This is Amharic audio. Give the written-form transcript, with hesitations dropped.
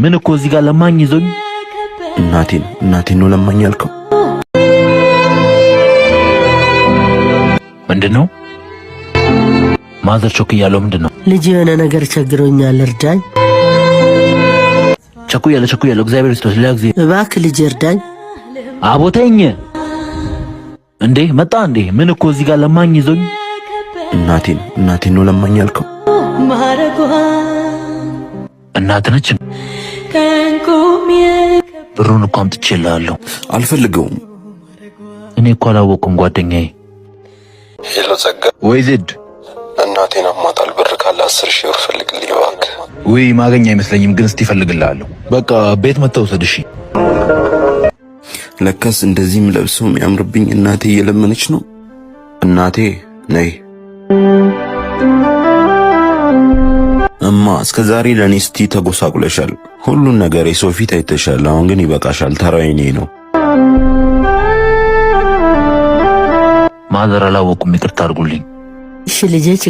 ምን እኮ እዚህ ጋር ለማኝ ይዞኝ እናቴን ነው ለማኝ ያልከው? ምንድነው ማዘር ቾክ ያለው ምንድነው? ልጅ የሆነ ነገር ቸግሮኛል እርዳኝ። ቸኩ ያለው እግዚአብሔር ይስጥህ። ለጊዜ እባክህ ልጅ እርዳኝ። አቦተኝ እንዴ መጣ እንዴ? ምን እኮ እዚህ ጋር ለማኝ ይዞኝ። እናቴን ነው ለማኝ ያልከው? እናት ነች። ብሩን እኮ አምጥቼልሃለሁ። አልፈልገውም። እኔ እኮ አላወኩም ጓደኛዬ። ሄሎ ጸጋ። ወይ ዜድ እናቴን አሟታል። ብር ካለ 10,000 ብር ፈልግልኝ እባክህ። ወይ ማገኛ አይመስለኝም፣ ግን እስቲ ፈልግልሃለሁ። በቃ ቤት መተው ሰድ። እሺ ለካስ እንደዚህም ለብሰው የሚያምርብኝ እናቴ እየለመነች ነው። እናቴ ነይ እማ። እስከዛሬ ለኔ ስቲ ተጎሳቁለሻል። ሁሉን ነገር የሰው ፊት አይተሻል። አሁን ግን ይበቃሻል። ተራዬ እኔ ነው። ማዘር አላወኩም፣ ይቅርታ አድርጉልኝ። እሺ ልጄ